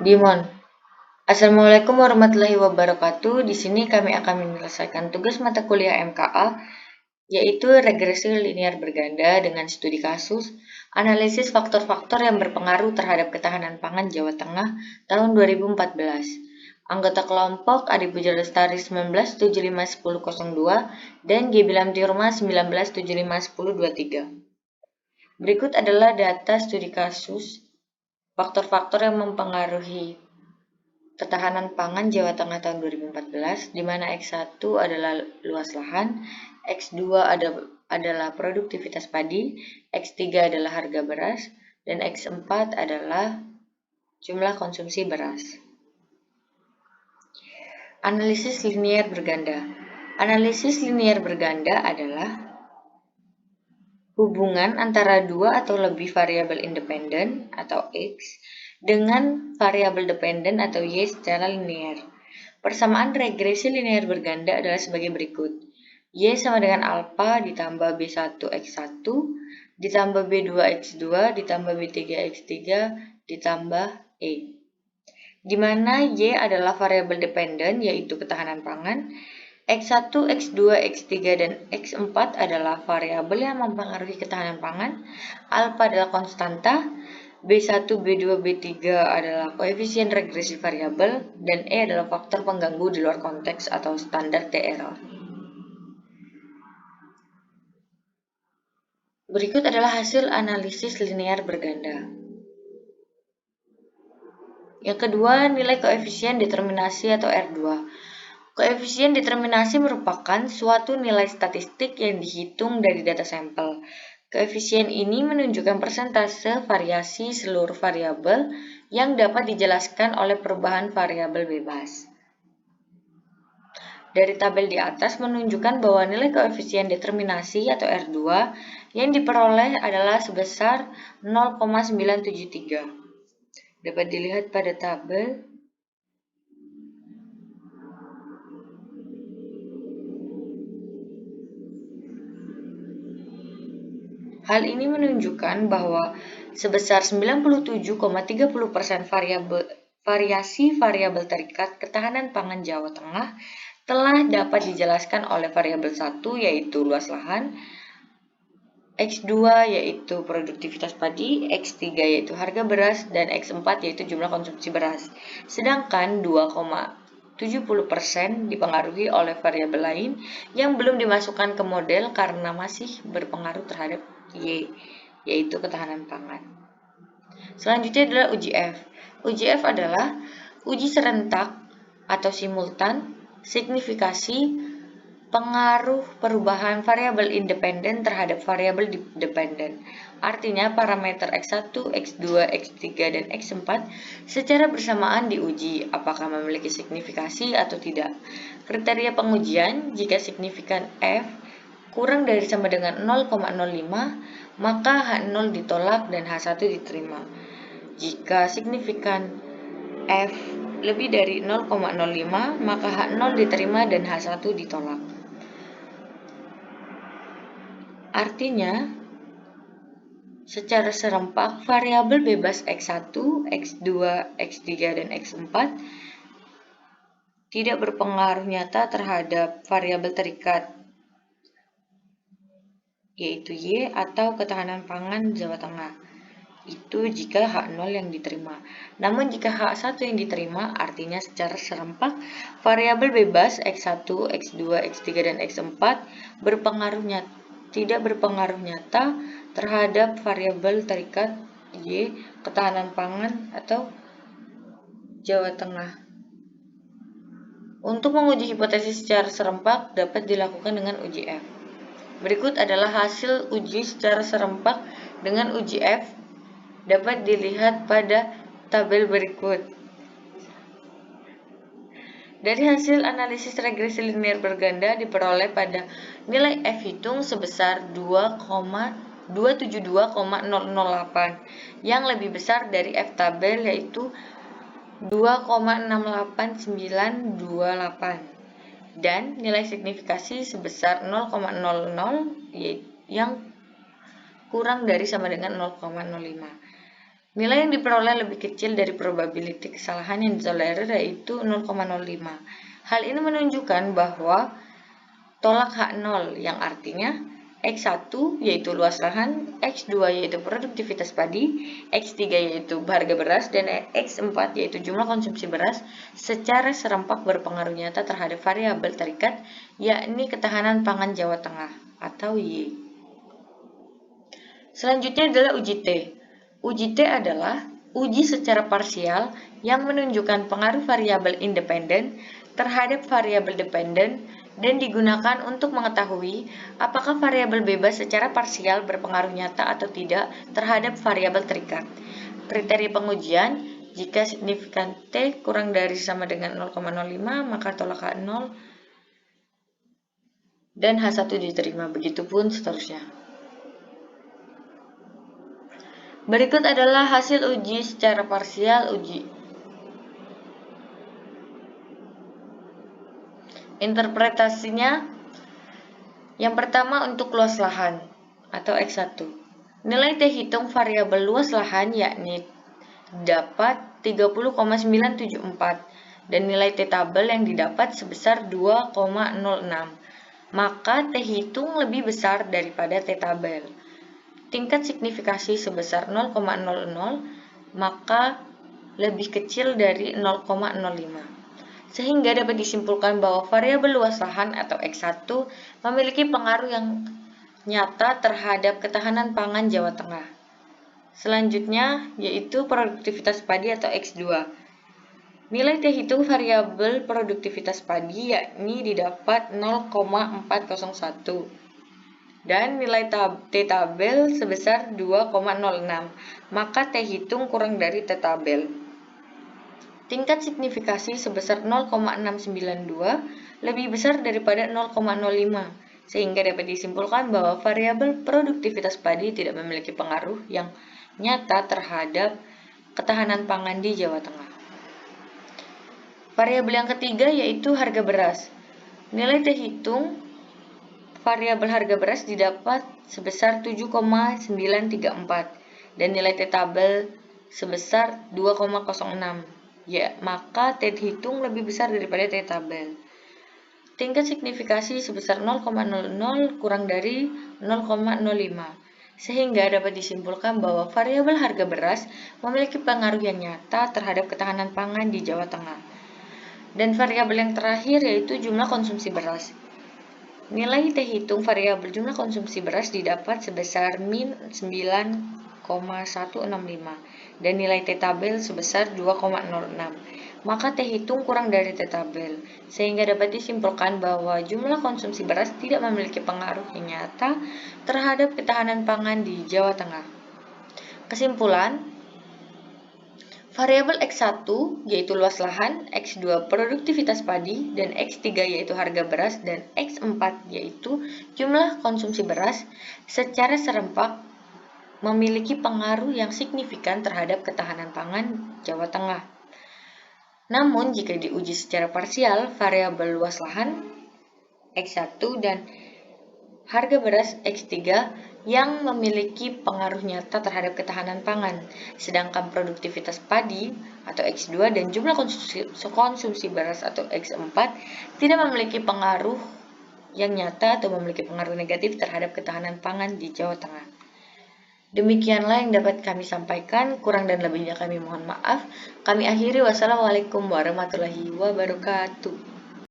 Dimon. Assalamualaikum warahmatullahi wabarakatuh. Di sini kami akan menyelesaikan tugas mata kuliah MKA, yaitu regresi linear berganda dengan studi kasus, analisis faktor-faktor yang berpengaruh terhadap ketahanan pangan Jawa Tengah tahun 2014. Anggota kelompok Adi Puja Lestari 19751002 dan G. Bilam Tiurma 19751023. Berikut adalah data studi kasus, faktor-faktor yang mempengaruhi ketahanan pangan Jawa Tengah tahun 2014, di mana X1 adalah luas lahan, X2 adalah produktivitas padi, X3 adalah harga beras, dan X4 adalah jumlah konsumsi beras. Analisis linier berganda. Analisis linier berganda adalah hubungan antara dua atau lebih variabel independen atau X dengan variabel dependen atau Y secara linear. Persamaan regresi linear berganda adalah sebagai berikut. Y sama dengan alpha ditambah B1X1 ditambah B2X2 ditambah B3X3 ditambah E. Di mana Y adalah variabel dependen yaitu ketahanan pangan, X1, X2, X3, dan X4 adalah variabel yang mempengaruhi ketahanan pangan, alpha adalah konstanta, B1, B2, B3 adalah koefisien regresi variabel, dan E adalah faktor pengganggu di luar konteks atau standar TRL. Berikut adalah hasil analisis linear berganda. Yang kedua, nilai koefisien determinasi atau R2. Koefisien determinasi merupakan suatu nilai statistik yang dihitung dari data sampel. Koefisien ini menunjukkan persentase variasi seluruh variabel yang dapat dijelaskan oleh perubahan variabel bebas. Dari tabel di atas menunjukkan bahwa nilai koefisien determinasi atau R2 yang diperoleh adalah sebesar 0,973. Dapat dilihat pada tabel. Hal ini menunjukkan bahwa sebesar 97,30% variasi variabel terikat ketahanan pangan Jawa Tengah telah dapat dijelaskan oleh variabel 1 yaitu luas lahan, X2 yaitu produktivitas padi, X3 yaitu harga beras, dan X4 yaitu jumlah konsumsi beras. Sedangkan 2,70% dipengaruhi oleh variabel lain yang belum dimasukkan ke model karena masih berpengaruh terhadap Y, yaitu ketahanan pangan. Selanjutnya adalah uji F. Uji F adalah uji serentak atau simultan, signifikasi, pengaruh perubahan variabel independen terhadap variabel dependen. Artinya parameter X1, X2, X3, dan X4 secara bersamaan diuji apakah memiliki signifikasi atau tidak. Kriteria pengujian, jika signifikan F kurang dari sama dengan 0,05, maka H0 ditolak dan H1 diterima. Jika signifikan F lebih dari 0,05, maka H0 diterima dan H1 ditolak. Artinya, secara serempak, variabel bebas X1, X2, X3, dan X4 tidak berpengaruh nyata terhadap variabel terikat yaitu Y atau ketahanan pangan Jawa Tengah. Itu jika H0 yang diterima. Namun jika H1 yang diterima, artinya secara serempak variabel bebas X1, X2, X3, dan X4 tidak berpengaruh nyata terhadap variabel terikat Y, ketahanan pangan atau Jawa Tengah. Untuk menguji hipotesis secara serempak dapat dilakukan dengan uji F. Berikut adalah hasil uji secara serempak dengan uji F, dapat dilihat pada tabel berikut. Dari hasil analisis regresi linear berganda diperoleh pada nilai F hitung sebesar 2,272,008 yang lebih besar dari F tabel yaitu 2,68928. dan nilai signifikasi sebesar 0,00 yang kurang dari sama dengan 0,05. Nilai yang diperoleh lebih kecil dari probability kesalahan yang ditolerir yaitu 0,05. Hal ini menunjukkan bahwa tolak H0 yang artinya X1 yaitu luas lahan, X2 yaitu produktivitas padi, X3 yaitu harga beras, dan X4 yaitu jumlah konsumsi beras secara serempak berpengaruh nyata terhadap variabel terikat, yakni ketahanan pangan Jawa Tengah atau Y. Selanjutnya adalah uji T. Uji T adalah uji secara parsial yang menunjukkan pengaruh variabel independen terhadap variabel dependen dan digunakan untuk mengetahui apakah variabel bebas secara parsial berpengaruh nyata atau tidak terhadap variabel terikat. Kriteria pengujian, jika signifikan T kurang dari sama dengan 0,05 maka tolak H0 dan H1 diterima, begitupun seterusnya. Berikut adalah hasil uji secara parsial uji. Interpretasinya, yang pertama untuk luas lahan atau X1. Nilai T hitung variabel luas lahan yakni dapat 30,974 dan nilai T tabel yang didapat sebesar 2,06. Maka T hitung lebih besar daripada T tabel. Tingkat signifikasi sebesar 0,00 maka lebih kecil dari 0,05. Sehingga dapat disimpulkan bahwa variabel luas lahan atau X1 memiliki pengaruh yang nyata terhadap ketahanan pangan Jawa Tengah. Selanjutnya yaitu produktivitas padi atau X2. Nilai T hitung variabel produktivitas padi yakni didapat 0,401 dan nilai T tabel sebesar 2,06, maka T hitung kurang dari T tabel. Tingkat signifikasi sebesar 0,692 lebih besar daripada 0,05, sehingga dapat disimpulkan bahwa variabel produktivitas padi tidak memiliki pengaruh yang nyata terhadap ketahanan pangan di Jawa Tengah. Variabel yang ketiga yaitu harga beras. Nilai T hitung variabel harga beras didapat sebesar 7,934 dan nilai T tabel sebesar 2,06. Ya, maka T hitung lebih besar daripada T tabel. Tingkat signifikasi sebesar 0,00 kurang dari 0,05, sehingga dapat disimpulkan bahwa variabel harga beras memiliki pengaruh yang nyata terhadap ketahanan pangan di Jawa Tengah. Dan variabel yang terakhir yaitu jumlah konsumsi beras. Nilai T hitung variabel jumlah konsumsi beras didapat sebesar min 9,165 dan nilai T tabel sebesar 2,06. Maka T hitung kurang dari T tabel, sehingga dapat disimpulkan bahwa jumlah konsumsi beras tidak memiliki pengaruh yang nyata terhadap ketahanan pangan di Jawa Tengah. Kesimpulan, variabel X1 yaitu luas lahan, X2 produktivitas padi, dan X3 yaitu harga beras, dan X4 yaitu jumlah konsumsi beras secara serempak memiliki pengaruh yang signifikan terhadap ketahanan pangan Jawa Tengah. Namun, jika diuji secara parsial, variabel luas lahan X1 dan harga beras X3 yang memiliki pengaruh nyata terhadap ketahanan pangan, sedangkan produktivitas padi atau X2 dan jumlah konsumsi beras atau X4 tidak memiliki pengaruh yang nyata atau memiliki pengaruh negatif terhadap ketahanan pangan di Jawa Tengah. Demikianlah yang dapat kami sampaikan, kurang dan lebihnya kami mohon maaf. Kami akhiri, wassalamualaikum warahmatullahi wabarakatuh.